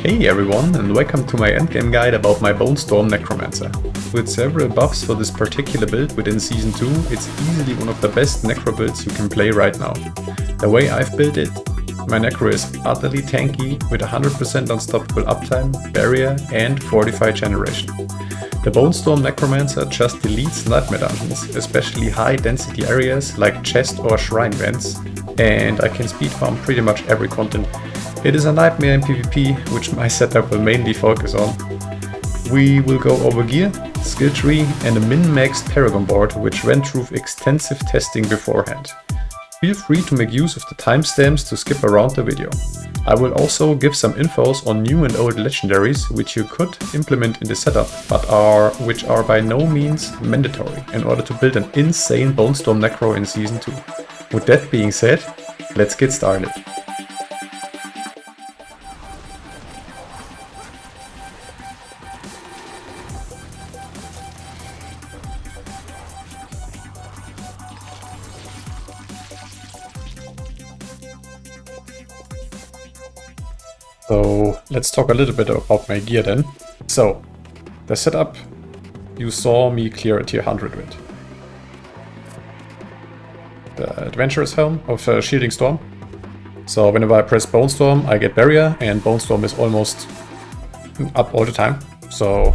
Hey everyone, and welcome to my endgame guide about my Bonestorm Necromancer. With several buffs for this particular build within Season 2, it's easily one of the best Necro builds you can play right now. The way I've built it, my Necro is utterly tanky with 100% unstoppable uptime, barrier and fortify generation. The Bonestorm Necromancer just deletes nightmare dungeons, especially high density areas like chest or shrine vents, and I can speed farm pretty much every content. It is a nightmare in PvP, which my setup will mainly focus on. We will go over gear, Skilltree and a min-maxed Paragon board, which went through extensive testing beforehand. Feel free to make use of the timestamps to skip around the video. I will also give some infos on new and old legendaries which you could implement in the setup, but which are by no means mandatory in order to build an insane Bonestorm Necro in Season 2. With that being said, let's get started. So let's talk a little bit about my gear then. So the setup you saw me clear a Tier 100 with. The Adventurous Helm of Shielding Storm. So whenever I press Bonestorm I get barrier, and Bonestorm is almost up all the time. So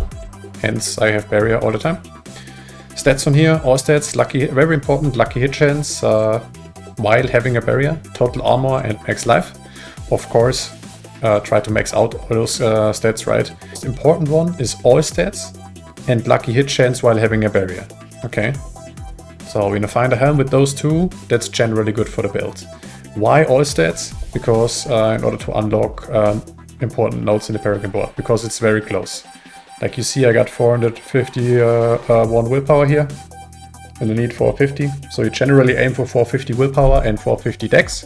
hence I have barrier all the time. Stats on here, all stats, lucky, very important, lucky hit chance while having a barrier, total armor and max life. Of course, try to max out all those stats, right? The most important one is all stats and lucky hit chance while having a barrier. Okay, so when you find a helm with those two, that's generally good for the build. Why all stats? Because in order to unlock important nodes in the Paragon board, because it's very close. Like you see, I got 451 willpower here, and I need 450. So you generally aim for 450 willpower and 450 dex.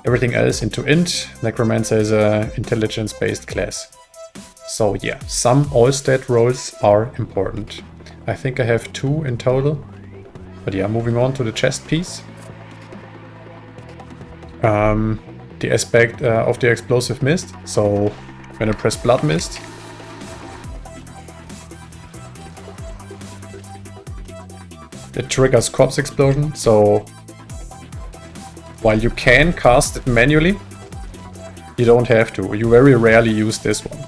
Everything else into int. Necromancer is a intelligence-based class. So yeah, some all-stat rolls are important. I think I have 2 in total. But yeah, moving on to the chest piece. The aspect of the explosive mist. So when I press blood mist, it triggers corpse explosion. So while you can cast it manually, you don't have to. You very rarely use this one.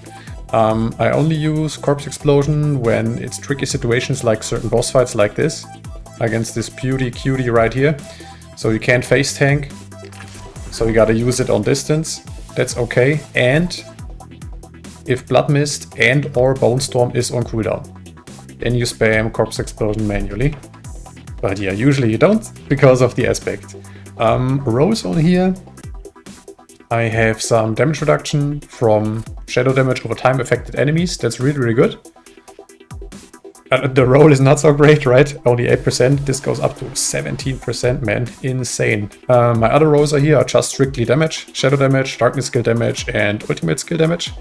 I only use Corpse Explosion when it's tricky situations like certain boss fights like this, against this beauty cutie right here. So you can't face tank, so you gotta use it on distance. That's okay. And if Blood Mist and or Bonestorm is on cooldown, then you spam Corpse Explosion manually. But yeah, usually you don't, because of the aspect. Rolls on here, I have some damage reduction from shadow damage over time affected enemies. That's really good. The roll is not so great, right? Only 8%. This goes up to 17%, man. Insane. My other rolls are here are just strictly damage, shadow damage, darkness skill damage, and ultimate skill damage.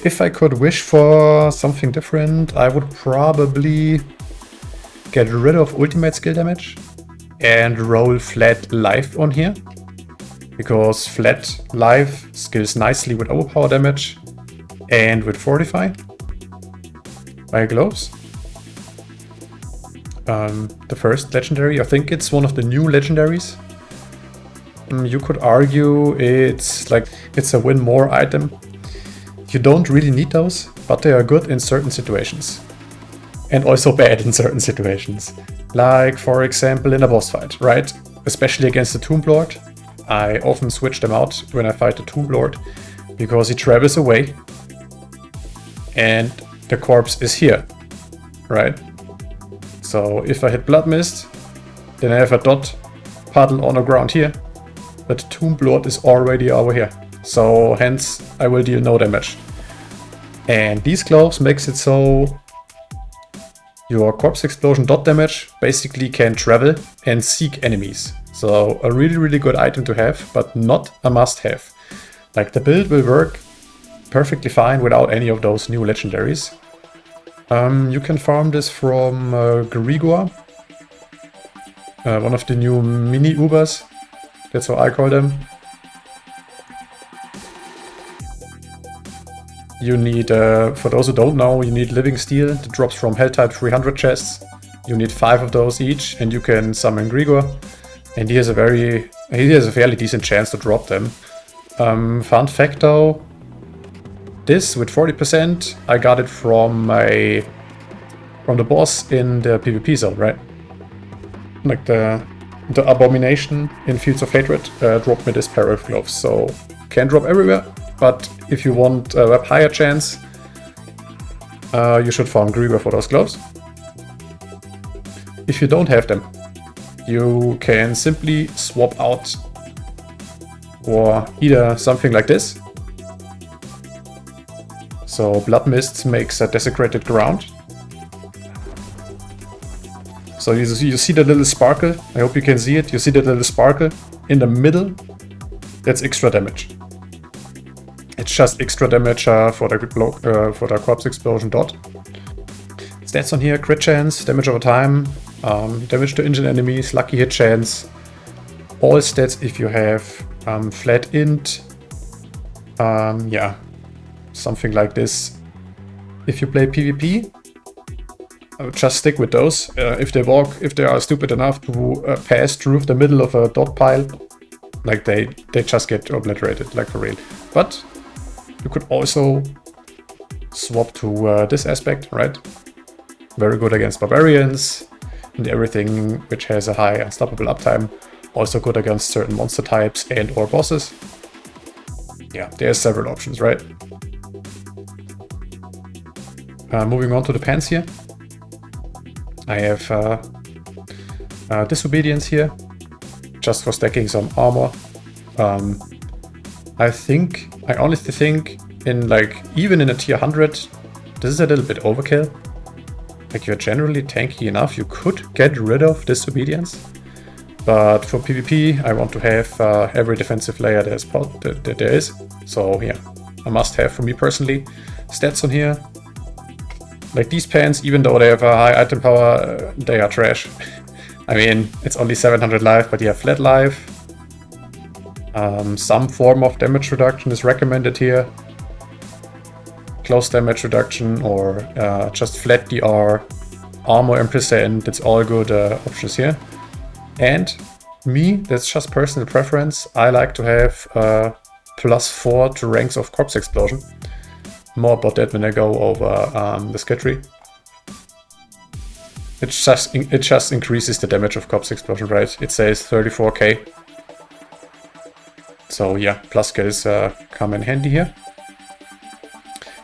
If I could wish for something different, I would probably get rid of ultimate skill damage and roll flat life on here, because flat life skills nicely with overpower damage and with fortify. My gloves. The first legendary, I think it's one of the new legendaries. You could argue it's a win more item. You don't really need those, but they are good in certain situations. And also bad in certain situations. Like, for example, in a boss fight, right? Especially against the Tomb Lord. I often switch them out when I fight the Tomb Lord, because he travels away and the corpse is here, right? So if I hit Blood Mist, then I have a dot puddle on the ground here, but the Tomb Lord is already over here. So hence I will deal no damage. And these gloves makes it so your Corpse Explosion dot damage basically can travel and seek enemies. So a really good item to have, but not a must-have. Like, the build will work perfectly fine without any of those new legendaries. You can farm this from Grigor, one of the new mini Ubers. That's how I call them. You need, for those who don't know, you need Living Steel that drops from Hell Type 300 chests. You need 5 of those each, and you can summon Grigor. And he has a fairly decent chance to drop them. Fun fact though, this with 40%, I got it from the boss in the PvP zone, right? Like the Abomination in Fields of Hatred dropped me this pair of gloves, so can drop everywhere. But if you want a higher chance, you should farm Grigor for those gloves. If you don't have them, you can simply swap out for either something like this. So Blood Mist makes a desecrated ground. So you see the little sparkle, I hope you can see it, you see the little sparkle in the middle, that's extra damage. It's just extra damage for the corpse explosion dot. Stats on here, crit chance, damage over time, damage to injured enemies, lucky hit chance, all stats if you have flat int, yeah, something like this. If you play PvP, I would just stick with those. If they are stupid enough to pass through the middle of a dot pile, like they just get obliterated, like for real. But you could also swap to this aspect, right? Very good against barbarians and everything which has a high unstoppable uptime. Also good against certain monster types and or bosses. Yeah, there's several options, right? Moving on to the pants here. I have Disobedience here, just for stacking some armor. I honestly think even in a tier 100, this is a little bit overkill. Like, you're generally tanky enough, you could get rid of Disobedience. But for PvP, I want to have every defensive layer that there is. So yeah, a must have for me personally. Stats on here. Like, these pants, even though they have a high item power, they are trash. I mean, it's only 700 life, but you have flat life. Some form of damage reduction is recommended here. Close damage reduction or just flat DR, armor and percent, it's all good options here. And me, that's just personal preference, I like to have +4 to ranks of corpse explosion. More about that when I go over the Skilltree. It just increases the damage of corpse explosion, right? It says 34k. So yeah, plus skills come in handy here.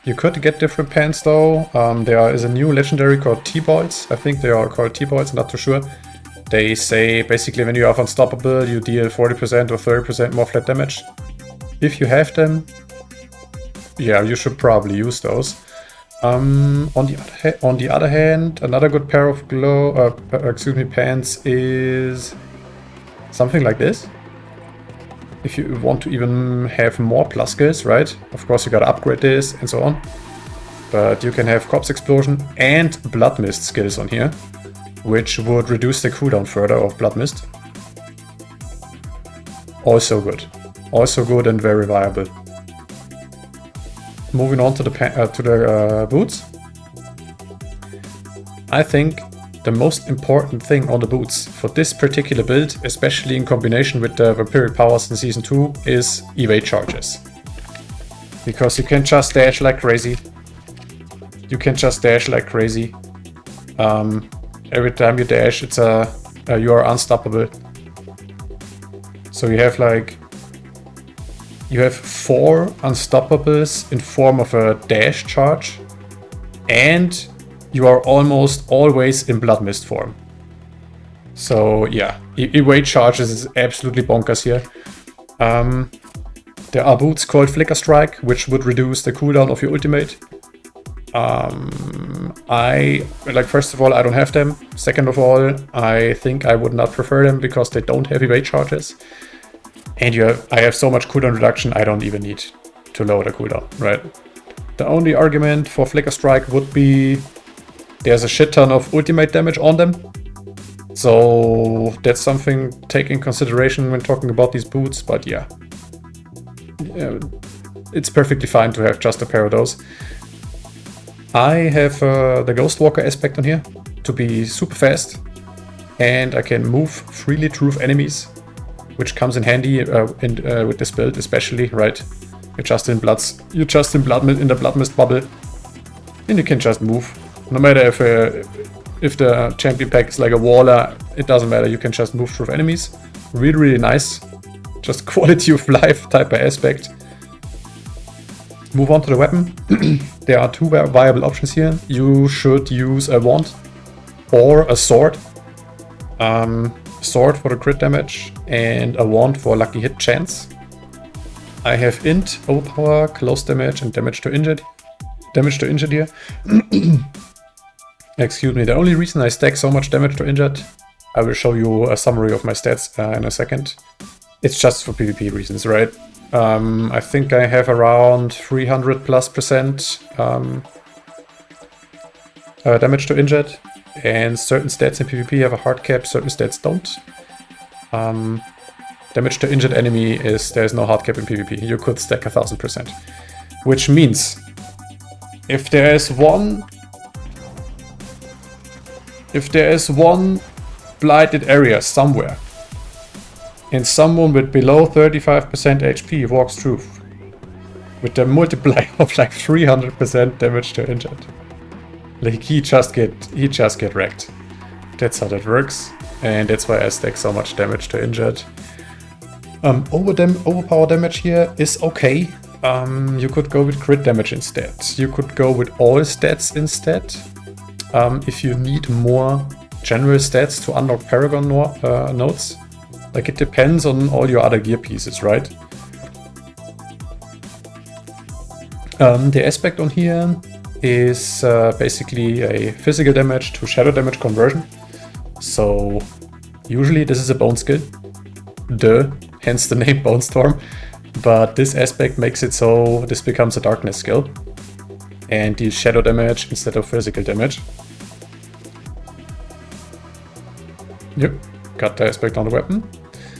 You could get different pants though. There is a new legendary called T-Boils. I think they are called T-Boils, not too sure. They say basically when you are unstoppable, you deal 40% or 30% more flat damage. If you have them, yeah, you should probably use those. On the other hand, another good pair of pants is something like this. If you want to even have more plus skills, right? Of course, you gotta upgrade this and so on. But you can have Corpse Explosion and Blood Mist skills on here, which would reduce the cooldown further of Blood Mist. Also good. Also good and very viable. Moving on to the boots. I think the most important thing on the boots for this particular build, especially in combination with the Vampiric Powers in Season 2, is evade charges. Because you can just dash like crazy. You can just dash like crazy. Every time you dash, it's you are unstoppable. So you have you have 4 unstoppables in form of a dash charge, and you are almost always in Blood Mist form. So yeah, evade charges is absolutely bonkers here. There are boots called Flicker Strike, which would reduce the cooldown of your ultimate. First of all, I don't have them. Second of all, I think I would not prefer them because they don't have evade charges. And I have so much cooldown reduction, I don't even need to lower the cooldown, right? The only argument for Flicker Strike would be there's a shit ton of ultimate damage on them. So that's something to take in consideration when talking about these boots, but yeah. it's perfectly fine to have just a pair of those. I have the Ghost Walker aspect on here to be super fast, and I can move freely through enemies, which comes in handy with this build especially, right? You're just in the Blood Mist bubble, and you can just move. No matter if the champion pack is like a waller, it doesn't matter. You can just move through enemies. Really, really nice. Just quality of life type of aspect. Move on to the weapon. There are two viable options here. You should use a wand or a sword. Sword for the crit damage and a wand for lucky hit chance. I have int, overpower, close damage, and damage to injured. Damage to injured here. Excuse me. The only reason I stack so much damage to injured, I will show you a summary of my stats in a second. It's just for PvP reasons, right? I think I have around 300+% damage to injured, and certain stats in PvP have a hard cap, certain stats don't. Damage to injured enemy is, there's no hard cap in PvP. You could stack 1000%. Which means, if there is one blighted area somewhere, and someone with below 35% HP walks through with a multiplier of like 300% damage to injured, like he just get wrecked. That's how that works, and that's why I stack so much damage to injured. Overpower damage here is okay. You could go with crit damage instead. You could go with all stats instead. If you need more general stats to unlock Paragon nodes. Like, it depends on all your other gear pieces, right? The aspect on here is basically a physical damage to shadow damage conversion. So usually this is a bone skill, hence the name Bonestorm. But this aspect makes it so this becomes a darkness skill and deals shadow damage instead of physical damage. Yep, got the aspect on the weapon.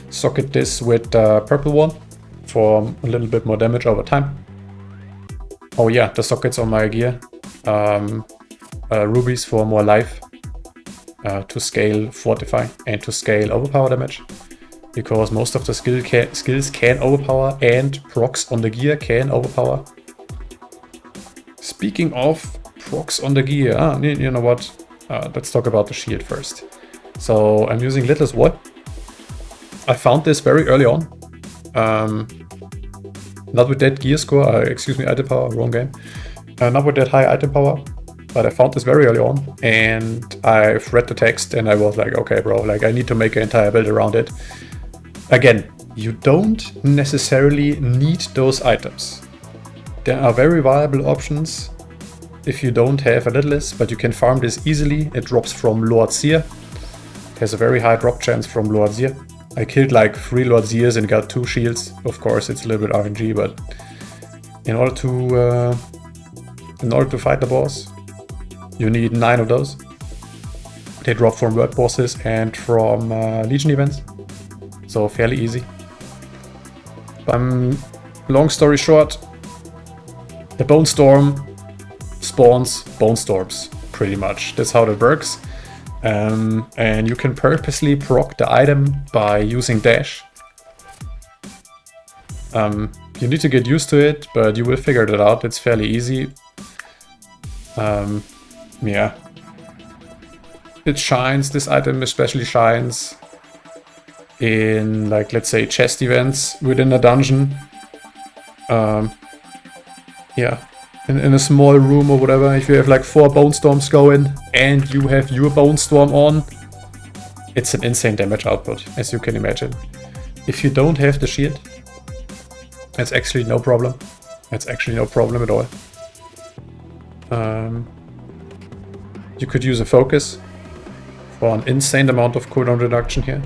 Socket this with the purple one for a little bit more damage over time. Oh yeah, the sockets on my gear. Rubies for more life, to scale Fortify and to scale overpower damage. Because most of the skills can overpower, and procs on the gear can overpower. Speaking of procs on the gear, you know what? Let's talk about the shield first. So I'm using Little's Wall. I found this very early on. Not with that gear score, excuse me, item power, wrong game. Not with that high item power, but I found this very early on, and I've read the text and I was like, okay bro, like I need to make an entire build around it. Again, you don't necessarily need those items. There are very viable options if you don't have a Littlest, but you can farm this easily. It drops from Lord Seer. There's a very high drop chance from Lord Seer. I killed like 3 Lord Seers and got 2 shields. Of course, it's a little bit RNG, but in order to fight the boss, you need 9 of those. They drop from world bosses and from Legion events, so fairly easy. Long story short, the Bonestorm spawns Bonestorms, pretty much. That's how that works. And you can purposely proc the item by using dash. You need to get used to it, but you will figure that out. It's fairly easy. Yeah. It shines, this item especially shines in, like, let's say chest events within a dungeon. Yeah. In a small room or whatever, if you have like 4 Bonestorms going and you have your Bonestorm on, it's an insane damage output, as you can imagine. If you don't have the shield, that's actually no problem. That's actually no problem at all. You could use a focus for an insane amount of cooldown reduction here.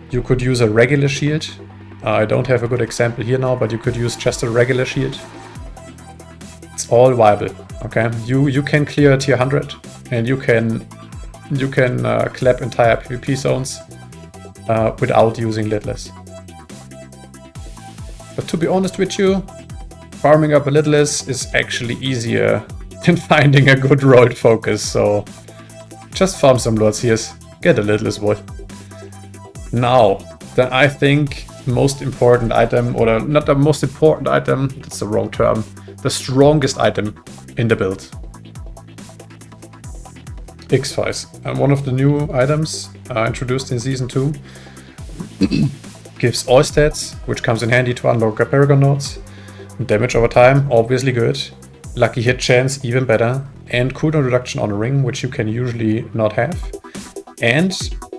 You could use a regular shield. I don't have a good example here now, but you could use just a regular shield. It's all viable, okay? You can clear tier 100, and you can clap entire PvP zones without using Lidless. But to be honest with you, farming up a Littlest is actually easier than finding a good rolled focus, so just farm some Lord Seers, get a Littlest wood. Now, then I think most important item, or not the most important item, that's the wrong term, the strongest item in the build. X-Files. One of the new items introduced in Season 2 gives all stats, which comes in handy to unlock Paragon nodes. Damage over time, obviously good. Lucky hit chance, even better. And cooldown reduction on a ring, which you can usually not have. And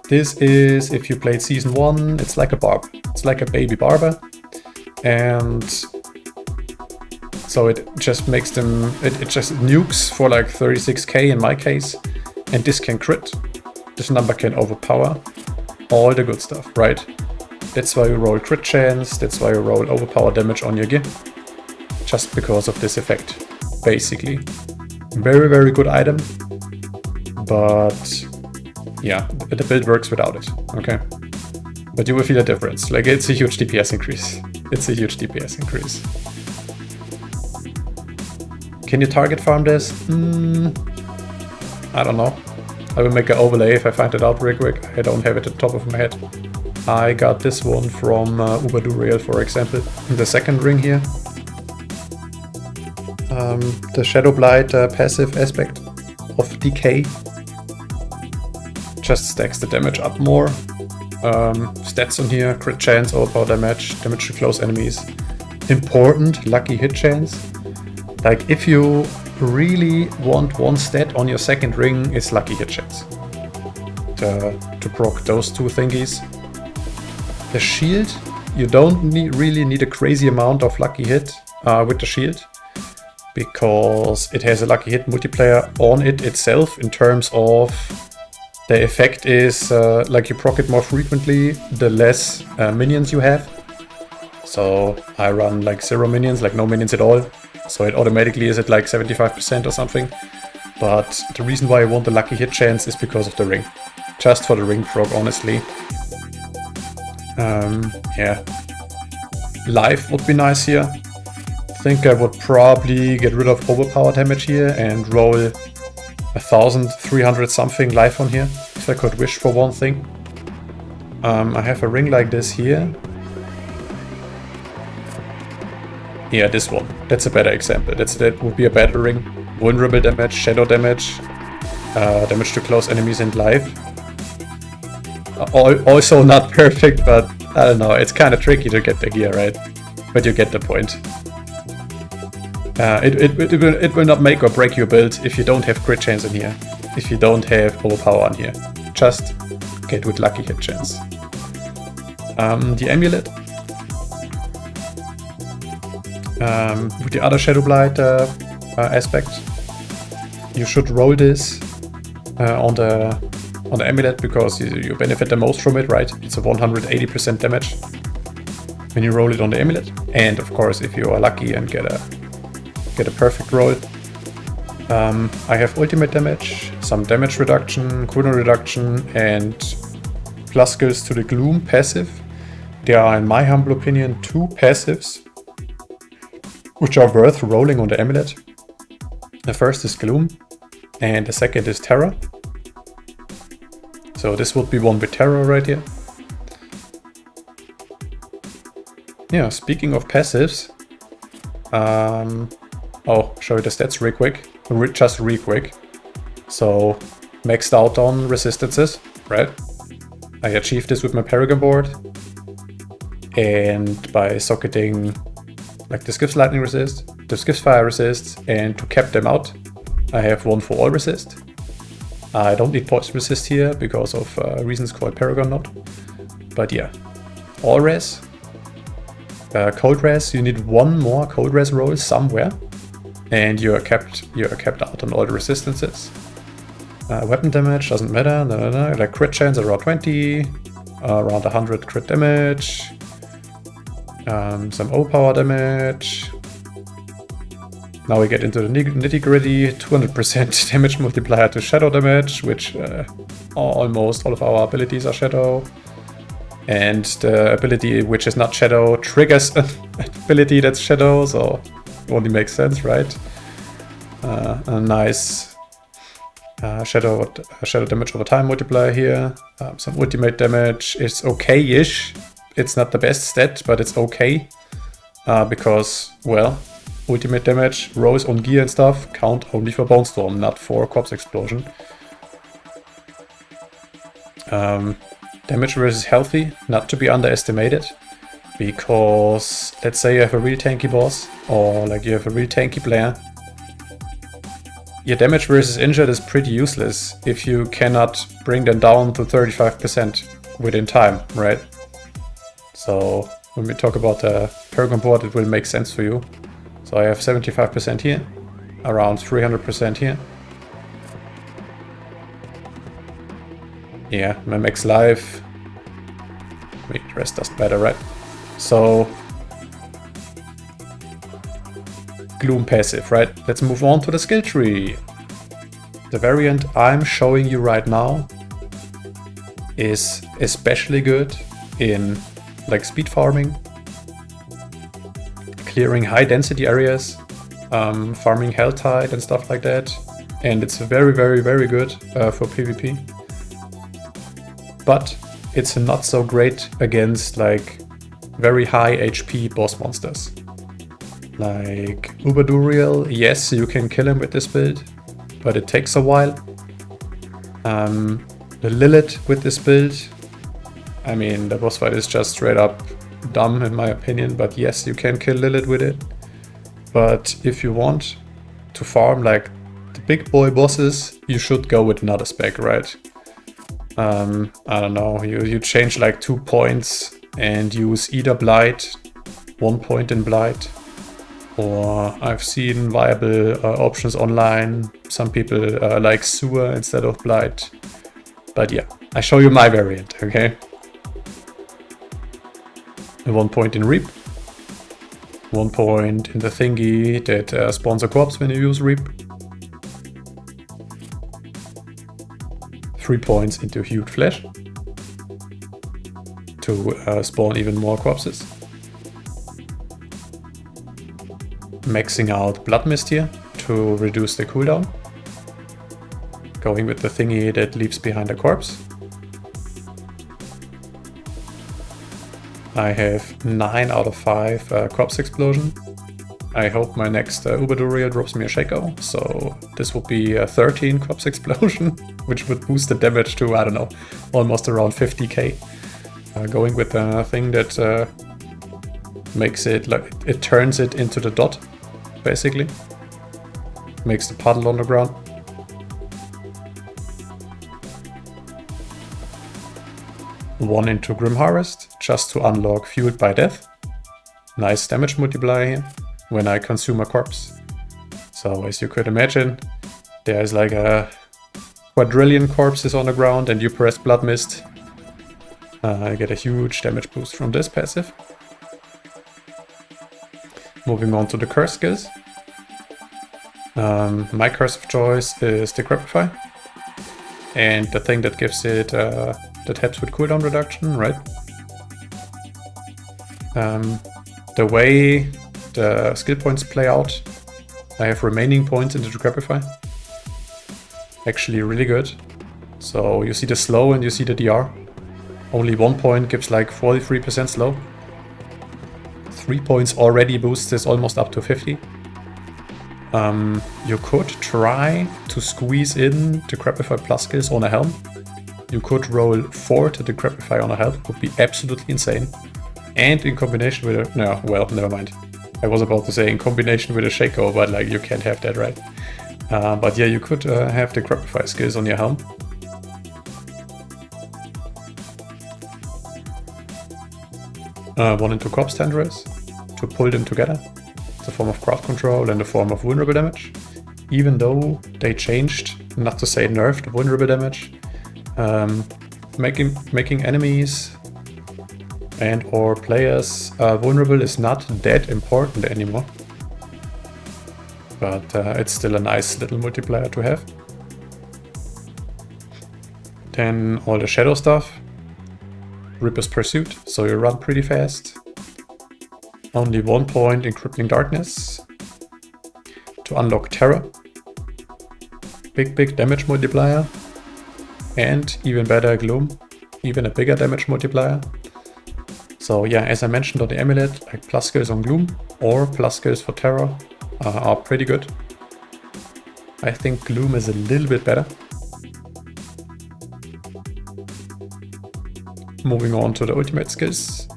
this is, if you played Season 1, it's like a barb. It's like a baby barber. And so it just makes them, it just nukes for like 36k in my case. And this can crit. This number can overpower. All the good stuff, right? That's why you roll crit chance, that's why you roll overpower damage on your gear. Just because of this effect, basically. Very, very good item. But yeah, the build works without it, okay? But you will feel a difference. Like, it's a huge DPS increase. It's a huge DPS increase. Can you target farm this? I don't know. I will make an overlay if I find it out real quick. I don't have it at the top of my head. I got this one from Uberduriel, for example, in the second ring here. The Shadow Blight passive aspect of Decay just stacks the damage up more. Stats on here, crit chance, overpower damage, damage to close enemies. Important, lucky hit chance. Like, if you really want one stat on your second ring, it's lucky hit chance. To proc those two thingies. The shield, you don't really need a crazy amount of lucky hit with the shield, because it has a lucky hit multiplier on it itself in terms of the effect is like you proc it more frequently, the less minions you have. So I run like 0 minions, like no minions at all. So it automatically is at like 75% or something. But the reason why I want the lucky hit chance is because of the ring. Just for the ring proc, honestly. Yeah. Life would be nice here. I think I would probably get rid of overpower damage here and roll 1300 something life on here, if I could wish for one thing. I have a ring like this here. Yeah, this one. That's a better example. That would be a better ring. Vulnerable damage, shadow damage, damage to close enemies and life. Also not perfect, but I don't know. It's kind of tricky to get the gear right, but you get the point. It will not make or break your build if you don't have crit chance in here, if you don't have overpower on here. Just get with lucky hit chance. The amulet. With the other Shadow Blight aspect, you should roll this on the amulet because you benefit the most from it, right? It's a 180% damage when you roll it on the amulet, and of course, if you are lucky and get a perfect roll. I have ultimate damage, some damage reduction, cooldown reduction, and plus skills to the Gloom passive. There are, in my humble opinion, 2 passives which are worth rolling on the amulet. The first is Gloom, and the second is Terror. So this would be one with Terror right here. Yeah, speaking of passives, oh, show you the stats real quick, just real quick. So, maxed out on resistances, right? I achieved this with my Paragon board, and by socketing like this gives lightning resist, this gives fire resist, and to cap them out, I have one for all resist. I don't need poison resist here because of reasons called Paragon node. But yeah, all res, cold res. You need one more cold res roll somewhere, and you are capped out on all the resistances. Weapon damage doesn't matter. Like crit chance around 20, around 100 crit damage. Some overpower damage. Now we get into the nitty gritty. 200% damage multiplier to shadow damage, which almost all of our abilities are shadow. And the ability which is not shadow triggers an ability that's shadow, so it only makes sense, right? A nice shadow damage over time multiplier here. Some ultimate damage is okay-ish. It's not the best stat, but it's okay. Because, well, ultimate damage, rolls on gear and stuff, count only for Bonestorm, not for Corpse Explosion. Damage versus healthy, not to be underestimated. Because, let's say you have a real tanky boss, or like you have a real tanky player. Your damage versus injured is pretty useless if you cannot bring them down to 35% within time, right? So when we talk about the Paragon board, it will make sense for you. So I have 75% here, around 300% here. Yeah, my max life. Wait, rest doesn't matter, right? So Gloom passive, right? Let's move on to the skill tree. The variant I'm showing you right now is especially good in like speed farming, clearing high density areas, farming Helltide and stuff like that. And it's very, very, very good for PvP. But it's not so great against like very high HP boss monsters. Like Uberduriel, yes, you can kill him with this build, but it takes a while. The Lilith with this build, I mean, the boss fight is just straight up dumb in my opinion, but yes, you can kill Lilith with it. But if you want to farm like the big boy bosses, you should go with another spec, right? I don't know, you change like 2 points and use either Blight, 1 point in Blight, or I've seen viable options online. Some people like Sewer instead of Blight. But yeah, I show you my variant, okay? 1 point in Reap. 1 point in the thingy that spawns a corpse when you use Reap. 3 points into Hued Flesh to spawn even more corpses. Maxing out Blood Mist here to reduce the cooldown. Going with the thingy that leaves behind a corpse. I have 9 out of 5 Corpse Explosion. I hope my next Uberduriel drops me a Shaco, so this will be a 13 Corpse Explosion, which would boost the damage to, I don't know, almost around 50k. Going with the thing that makes it, like, it turns it into the dot, basically. Makes the puddle on the ground. One into Grim Harvest, just to unlock Fueled by Death. Nice damage multiplier here, when I consume a corpse. So as you could imagine, there's like a quadrillion corpses on the ground and you press Blood Mist. I get a huge damage boost from this passive. Moving on to the curse skills. My curse of choice is Decrepify. And the thing that gives it, that helps with cooldown reduction, right? The way the skill points play out, I have remaining points in the Decrepify. Actually really good. So you see the slow and you see the DR. Only 1 point gives like 43% slow. 3 points already boosts this almost up to 50. You could try to squeeze in Decrepify plus skills on a helm. You could roll 4 to Decrepify on a helm, would be absolutely insane. And in combination with a... no, well, never mind. I was about to say in combination with a Shaco, but like you can't have that, right? But yeah, you could have Decrepify skills on your helm. One into Corpse Tendrils to pull them together. It's a form of crowd control and a form of vulnerable damage. Even though they changed, not to say nerfed, vulnerable damage. Making enemies and or players vulnerable is not that important anymore. But it's still a nice little multiplier to have. Then all the shadow stuff. Ripper's Pursuit, so you run pretty fast. Only 1 point in Crippling Darkness. To unlock Terror. Big damage multiplier. And even better, Gloom. Even a bigger damage multiplier. So yeah, as I mentioned on the amulet, like plus skills on Gloom or plus skills for Terror are pretty good. I think Gloom is a little bit better. Moving on to the ultimate skills.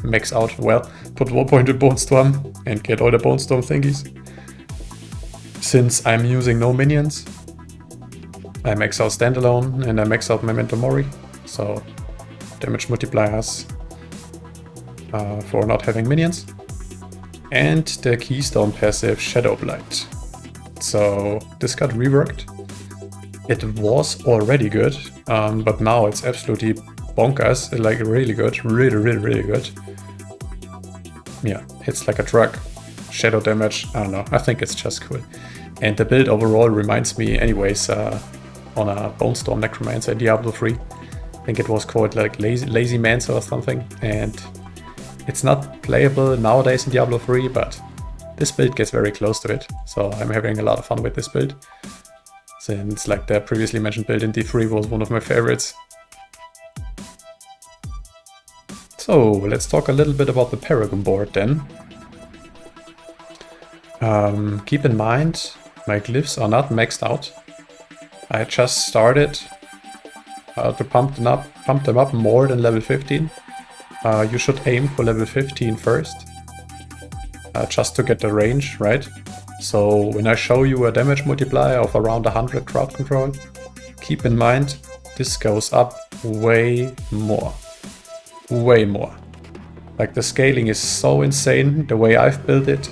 Max out, well, put 1 point in Bonestorm and get all the Bonestorm thingies. Since I'm using no minions, I max out Standalone and I max out Memento Mori. So damage multipliers for not having minions. And the Keystone passive Shadow Blight. So this got reworked. It was already good, but now it's absolutely bonkers, like really good, really good. Yeah, hits like a truck, shadow damage, I don't know, I think it's just cool. And the build overall reminds me anyways on a Bonestorm Necromancer Diablo 3. I think it was called like Lazy Mancer or something, and it's not playable nowadays in Diablo 3, but this build gets very close to it, so I'm having a lot of fun with this build. Since like the previously mentioned build in D3 was one of my favorites. So let's talk a little bit about the Paragon board then. Keep in mind, my glyphs are not maxed out. I just started to pump them up more than level 15. You should aim for level 15 first, just to get the range, right? So when I show you a damage multiplier of around 100 crowd control, keep in mind this goes up way more. Way more. Like the scaling is so insane the way I've built it.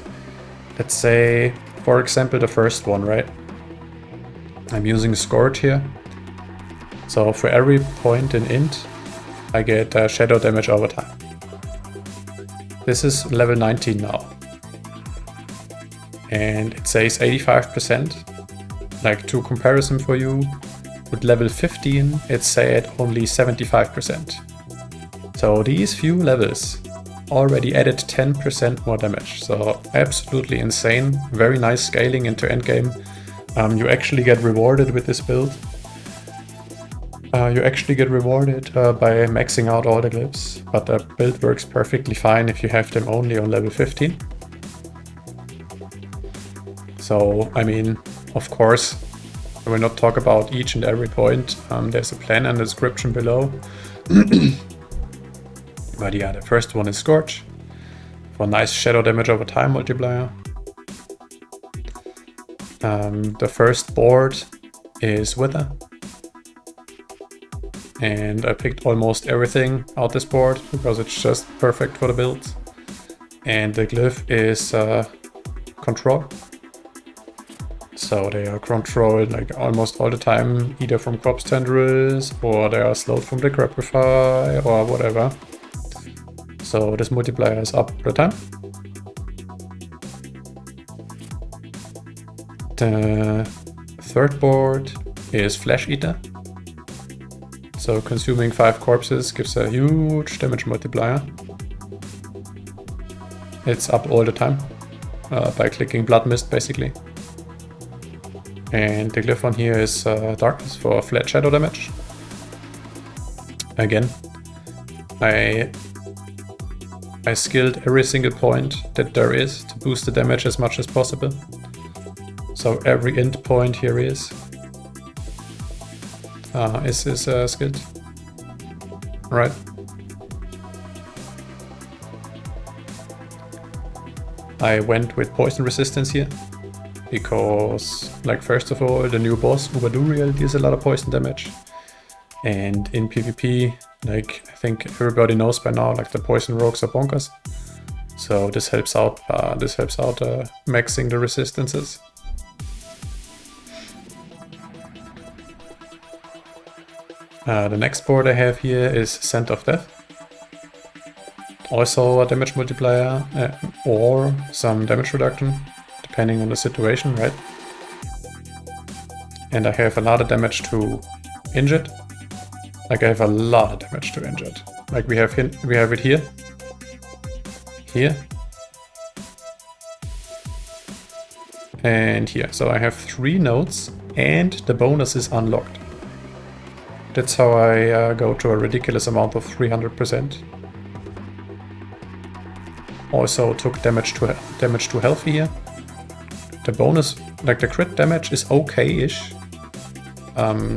Let's say, for example, the first one, right? I'm using Scourge here. So for every point in int, I get shadow damage over time. This is level 19 now. And it says 85%. Like to comparison for you, with level 15, it said only 75%. So these few levels already added 10% more damage. So absolutely insane. Very nice scaling into endgame. You actually get rewarded with this build. You actually get rewarded by maxing out all the glyphs, but the build works perfectly fine if you have them only on level 15. So, I mean, of course, I will not talk about each and every point. There's a plan in the description below. But yeah, the first one is Scourge for nice shadow damage over time multiplier. The first board is Wither. And I picked almost everything out this board because it's just perfect for the build. And the glyph is Control. So they are controlled like almost all the time, either from Corpse Tendrils, or they are slowed from the Decrepify, or whatever. So this multiplier is up all the time. The third board is Flesh Eater. So consuming 5 corpses gives a huge damage multiplier. It's up all the time by clicking Blood Mist basically. And the glyph on here is Darkness for flat shadow damage. Again, I skilled every single point that there is to boost the damage as much as possible. So every int point here is skilled. Right. I went with poison resistance here because, like, first of all, the new boss Ubaduriel deals a lot of poison damage, and in PvP, like, I think everybody knows by now, like, the poison rogues are bonkers. So this helps out. Maxing the resistances. The next board I have here is Scent of Death. Also a damage multiplier or some damage reduction, depending on the situation, right? And I have another damage to Injured. Like I have a lot of damage to injured. Like we have it here, here, and here. So I have 3 nodes and the bonus is unlocked. That's how I go to a ridiculous amount of 300%. Also took damage to healthy here. The bonus, like the crit damage, is okay-ish.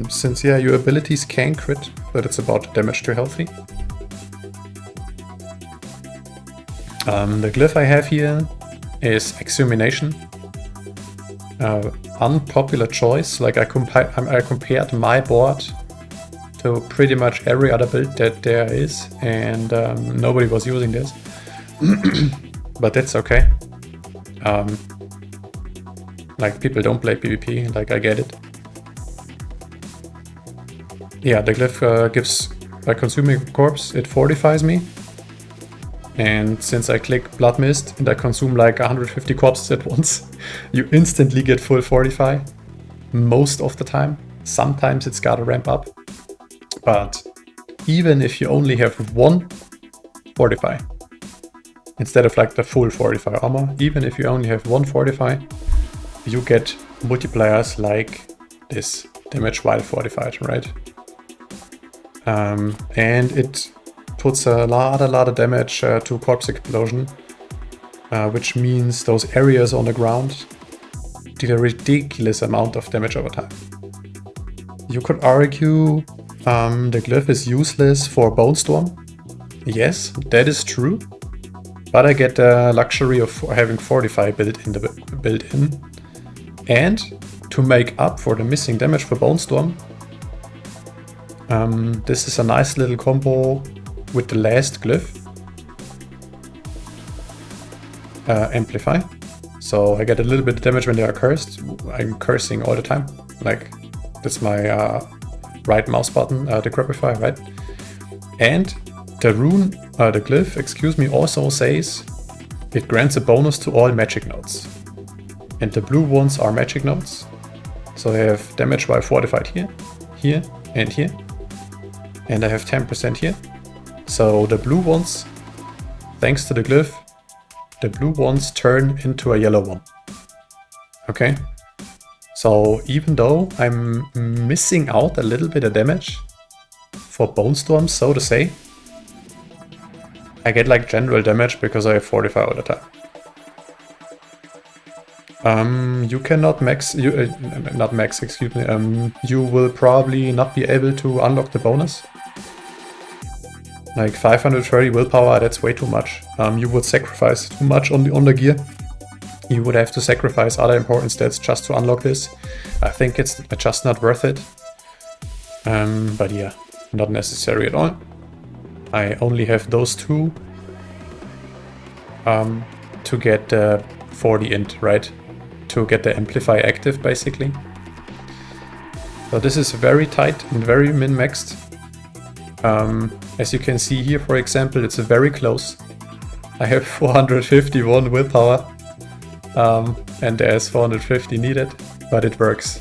Since yeah, your abilities can crit, but it's about damage to healthy. The glyph I have here is Extermination. Unpopular choice. Like I compared my board to pretty much every other build that there is, and nobody was using this. But that's okay. Like people don't play PvP, like I get it. Yeah, the glyph gives, by consuming a corpse, it fortifies me. And since I click Blood Mist and I consume like 150 corpses at once, you instantly get full fortify. Most of the time. Sometimes it's gotta ramp up. But even if you only have 1 fortify, instead of like the full fortify armor, even if you only have 1 fortify, you get multipliers like this, damage while fortified, right? And it puts a lot of damage to corpse explosion, which means those areas on the ground deal a ridiculous amount of damage over time. You could argue the glyph is useless for Bonestorm. Yes, that is true, but I get the luxury of having Fortify built in. And to make up for the missing damage for Bonestorm, this is a nice little combo with the last glyph. Amplify. So I get a little bit of damage when they are cursed. I'm cursing all the time. Like, that's my right mouse button, Decrepify, right? And the rune, the glyph, excuse me, also says it grants a bonus to all magic nodes. And the blue ones are magic nodes. So I have damage while fortified here, here, and here. And I have 10% here. So the blue ones, thanks to the glyph, the blue ones turn into a yellow one. Okay? So even though I'm missing out a little bit of damage for Bonestorm, so to say, I get like general damage because I have Fortify all the time. You cannot max, not max, excuse me, you will probably not be able to unlock the bonus. Like 530 willpower, that's way too much. You would sacrifice too much on the gear. You would have to sacrifice other important stats just to unlock this. I think it's just not worth it. But yeah, not necessary at all. I only have those two to get 40 int, right? To get the Amplify active, basically. So this is very tight and very min-maxed. As you can see here, for example, it's very close. I have 451 willpower, and there's 450 needed, but it works.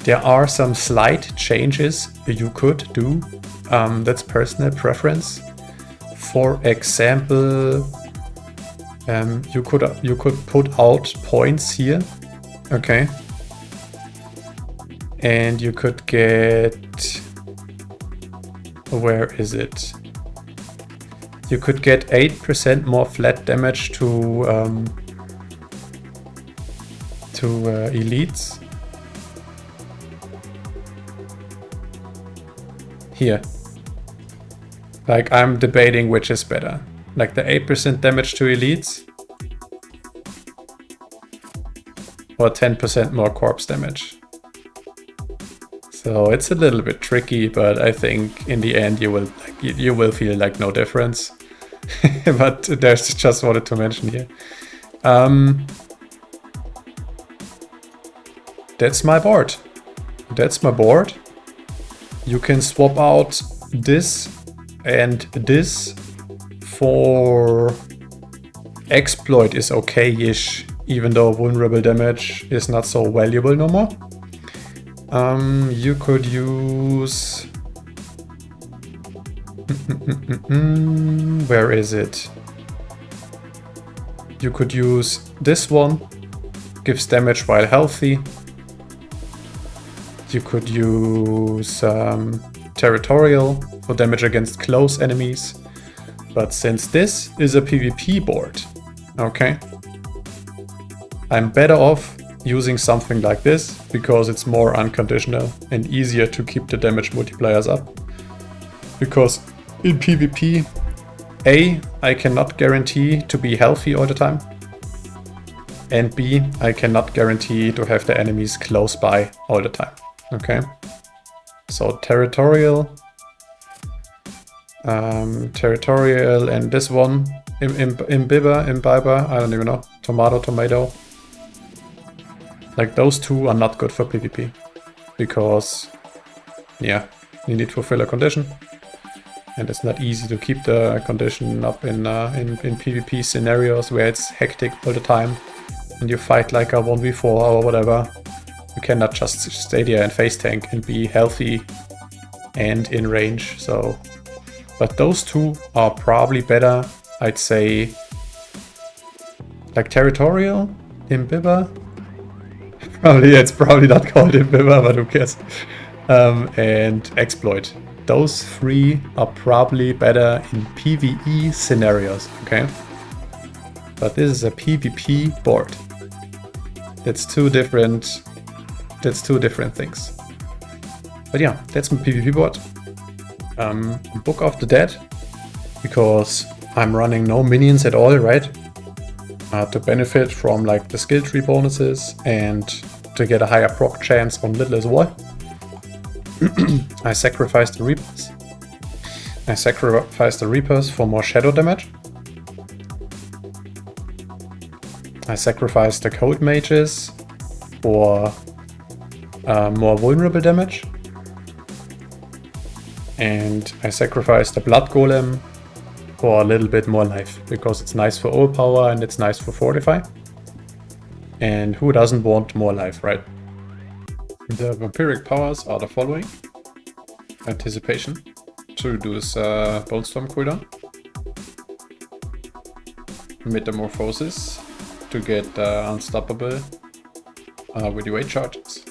There are some slight changes you could do. That's personal preference. For example, you could put out points here, okay, and you could get, where is it? You could get 8% more flat damage to elites. Here. Like, I'm debating which is better. Like the 8% damage to elites or 10% more corpse damage. So it's a little bit tricky, but I think in the end you will feel like no difference. But there's just wanted to mention here. That's my board. That's my board. You can swap out this and this for exploit is okay-ish, even though vulnerable damage is not so valuable no more. You could use Where is it? You could use this one, gives damage while healthy. You could use Territorial for damage against close enemies. But since this is a PvP board, okay, I'm better off using something like this because it's more unconditional and easier to keep the damage multipliers up. Because in PvP, A, I cannot guarantee to be healthy all the time, and B, I cannot guarantee to have the enemies close by all the time. Okay, so Territorial, and this one, Imbiber, I don't even know, Tomato. Like those two are not good for PvP, because yeah, you need to fulfill a condition, and it's not easy to keep the condition up in PvP scenarios where it's hectic all the time, and you fight like a 1v4 or whatever. You cannot just stay there and face tank and be healthy and in range. So, but those two are probably better, I'd say. Like Territorial, Imbiber. It's probably not called Imbiber, but who cares? And Exploit. Those three are probably better in PvE scenarios, okay? But this is a PvP board. That's two different things. But yeah, that's my PvP board. Book of the Dead, because I'm running no minions at all, right? To benefit from like the skill tree bonuses and to get a higher proc chance on little as well. I sacrificed the Reapers. For more shadow damage. I sacrificed the Cold Mages for more vulnerable damage. And I sacrificed the Blood Golem for a little bit more life, because it's nice for overpower and it's nice for fortify. And who doesn't want more life, right? The Vampiric Powers are the following. Anticipation to reduce Bonestorm cooldown. Metamorphosis to get unstoppable with your 8 charges.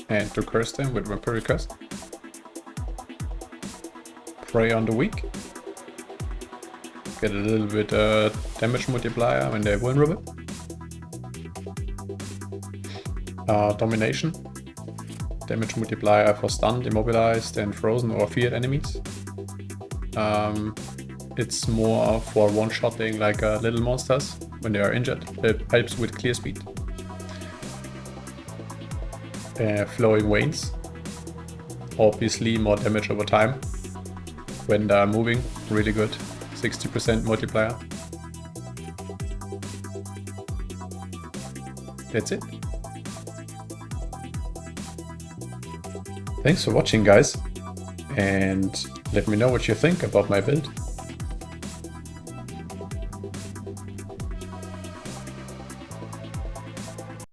And to curse them with Vampiric Curse. Prey on the weak. Get a little bit damage multiplier when they're vulnerable. Domination. Damage multiplier for stunned, immobilized, and frozen or feared enemies. It's more for one-shotting like little monsters when they are injured. It helps with clear speed. Flowing Veins. Obviously more damage over time when they're moving. Really good. 60% multiplier. That's it. Thanks for watching, guys, and let me know what you think about my build.